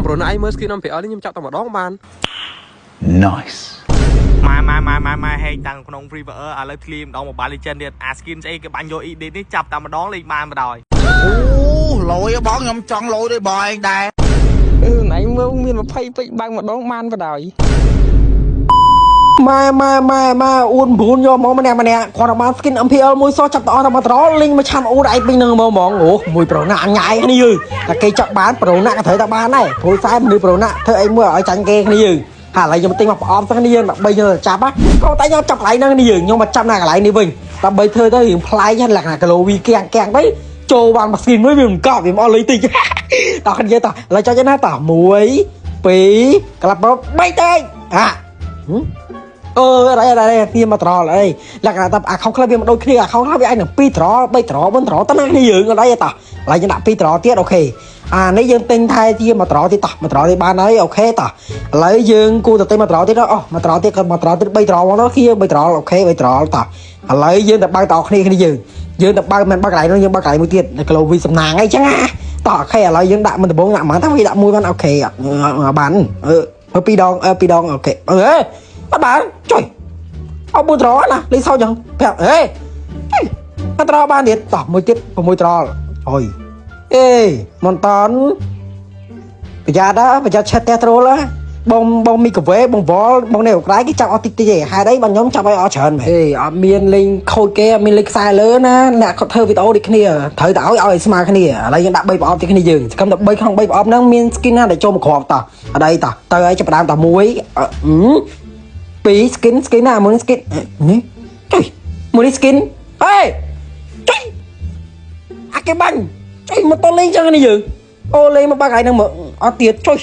ប្រូណាអីមើល skin អំពីអត់ខ្ញុំចាប់តែម្ដងបាន Nice ម៉ែហេងតាំងក្នុង free fire ឥឡូវធ្លាយម្ដង Mobile Legends ទៀតអា skin ស្អីគេបាញ់យក edit នេះចាប់តែម្ដងលេងបានបណ្ដោយអូលយបងខ្ញុំចង់លយដូចបងឯងដែរណៃមើលមាន20ពេចបើកម្ដងបានបណ្ដោយម៉ែអ៊ូនព្រូនយកមកម្នាក់គាត់ទៅបាន skin MPL មួយសោះចាប់តអស់តែមកត្រលេងមកឆាន់អ៊ូដៃពេញនឹងហ្មងអូមួយប្រូណាក់ញ៉ាយគ្នាតែគេចាប់បានប្រូណាក់ក៏ត្រូវតែបានដែរព្រោះខ្សែមនុស្សប្រូណាក់ធ្វើអីមួយឲ្យចាញ់គេគ្នាយើងហើយឥឡូវខ្ញុំទិញមកប្រអប់ទាំងគ្នាយើងដើម្បីយើងចាប់ណាក៏តែខ្ញុំចាប់កន្លែងហ្នឹងគ្នាយើងខ្ញុំមកចាប់ណាកន្លែងនេះវិញដើម្បីធ្វើទៅរឿងប្លែកលក្ខណៈគីឡូវីគាំងទៅចូលបានមក skin មួយវាមិនកប់វាមកលេងតិចតោះគ្នាតោះឥឡូវចុចណាតោះ1 2ក្លាប់3ទៅអរ៉ៃទីមកត្រល់អីលក្ខណៈតែអាខុសខ្លះវាមិនដូចគ្នាអាខុសខ្លះវាឯងនឹង2ត្រល់3ត្រល់4ត្រល់ទៅណាគ្នាយើងអត់អីតោះឥឡូវយើងដាក់2ត្រល់ទៀតអូខេអានេះយើងទិញថែជាមកត្រល់ទៀតតោះមកត្រល់នេះបានហើយអូខេតោះឥឡូវយើងគូទៅទិញមកត្រល់ទៀតអូមកត្រល់ទៀតក៏មកត្រល់ទៀត3ត្រល់មកទៅគ្នា3ត្រល់អូខេ3ត្រល់តោះឥឡូវយើងទៅបើកតគ្នាយើងទៅបើកមិនបើកកន្លែងនោះយើងបើកកន្លែងមួយទៀតនៅក្លូវីសំណាងអីចឹងណាតោះអូខេឥឡូវយើងដាក់មិនដំបងដាក់ហ្មងតែវាដាក់មួយបានអូខេបាន2ដងអូខេអត់បានចុយអត់មួយត្រល់ណាលេងសោចឹងប្រាប់អត់ត្រល់បានទៀតតោះមួយទៀត6ត្រល់អុយមិនតន់ប្រយ័ត្នឆេះតែត្រូលបងមីកាវេបងវល់បងនេះក្រៃគេចាប់អត់តិចទេហេតុអីបងខ្ញុំចាប់ឲ្យអត់ច្រើនមែនអត់មានលេងខូចគេអត់មានលេងខ្សែលើណាអ្នកគាត់ធ្វើវីដេអូដូចគ្នាត្រូវតែឲ្យស្មើគ្នាឥឡូវយើងដាក់3ប្រអប់ទីគ្នាយើងសកម្មតែ3ក្នុង3ប្រអប់ហ្នឹងមាន skin ណាដែលចូលមកគ្រាប់តោះអត់អីតោះទៅឲ្យចាប់ដើមតែ2 skin ណាមួយ skin នេះចុយមួយ skin ចុយអាគេបាញ់ចុយមកតលេងចឹងនេះយើងអូលេងមកបាក់ហើយហ្នឹងមកអត់ទៀតចុយ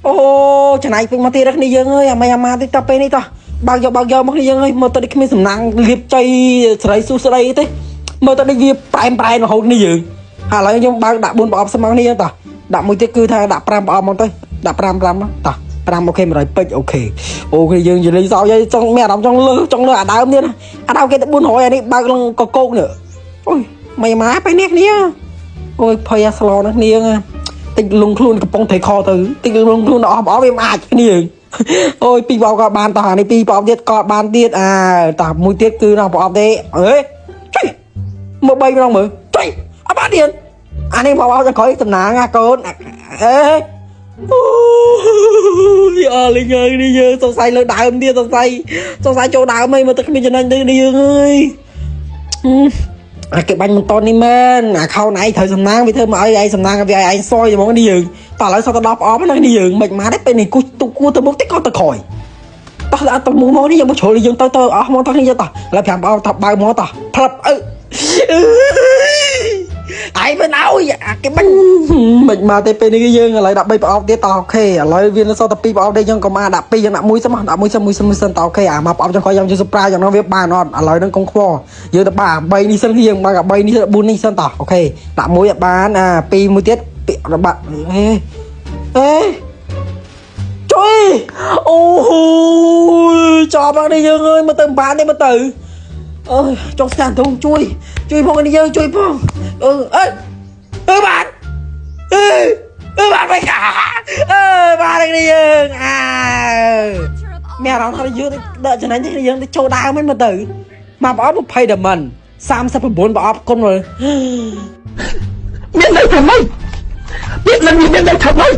អូច្នៃពេញមកទៀតគ្នាយើងអើយអាម៉ាតិចតពេលនេះតោះបើកយកមកគ្នាយើងអើយមើលទៅដូចគ្មានសំណាងលៀបចៃស្រីស៊ូស្ដីទេមើលទៅដូចវាប្រែមរហូតនេះយើងហើយឥឡូវខ្ញុំបើកដាក់4ប្រអប់ស្មើគ្នាតោះដាក់មួយទៀតគឺថាដាក់5ប្រអប់មកទៅដាក់5តោះ5អូខេ100ពេជ្រអូខេគ្នាយើងនិយាយសោយចង់មានអារម្មណ៍ចង់លើអាដើមទៀតអាដើមគេទៅ400អានេះបើកឡើងកកោកនេះអូយម៉ាពេលនេះគ្នាអូយភ័យអាស្លោណាស់គ្នាតិចលងខ្លួនកំពុងថៃខទៅតិចលងខ្លួនអស់វាមិនអាចគ្នាអូយ2ប្រអប់ក៏បានតោះអានេះ2ប្រអប់ទៀតក៏បានទៀតតោះមួយទៀតគឺដល់ប្រអប់ទេចុយមើល3ម្ដងមើលចុយអត់បានទៀតអានេះមកដល់ក្រោយសំណាងកូនអូយអលេងហើយនេះយើងសង្ស័យលើដើមទៀតសង្ស័យចូលដើមហីមើលទៅគ្មានចំណេញទេនេះយើងអើយអាគេបាញ់មិនតនេះមែនអាខោណៃត្រូវសំណាងវាធ្វើមកឲ្យឯងសំណាងវាឲ្យឯងសយហ្មងនេះយើងតោះឥឡូវសតដល់ប្រអប់ហ្នឹងនេះយើងមិនមកទេពេលនេះគូទៅមុខតិចក៏ទៅក្រោយតោះដល់ទៅមុខមកនេះយើងមកជ្រុលយើងទៅអស់មកតោះនេះយើងតោះឥឡូវ5ប្រអប់តោះបើមកតោះផ្លឹបឯងមិនឲ្យអាគេបាញ់មិនមកទេពេលនេះយើងឥឡូវដាក់3ប្រអប់ទៀតតោះអូខេឥឡូវវានៅសតតែ2ប្រអប់ទេយើងក៏មកដាក់2យើងដាក់1សិនមកដាក់1សិនតោះអូខេអាមកប្រអប់ចុងក្រោយយើងជួយ surprise យ៉ាងនោះវាបានអត់ឥឡូវហ្នឹងកុំខ្វល់យើងទៅបា3នេះសិនយើងមក3នេះ4នេះសិនតោះអូខេដាក់1អត់បាន2មួយទៀតរបស់ជួយអូចប់ហើយនេះយើងអើយមកទៅបានទេមកទៅអើយចង់ស្ដានធំជួយផងនេះយើងជួយផងបានបានវិញបាននេះយើងមានអារម្មណ៍ថាយើងដកចំណេញនេះយើងទៅចូលដើមហ្នឹងមកទៅមកប្រអប់20ដាមិន39ប្រអប់គុណមើលមានន័យថាម៉េចទៀតឡើងមានន័យថាម៉េច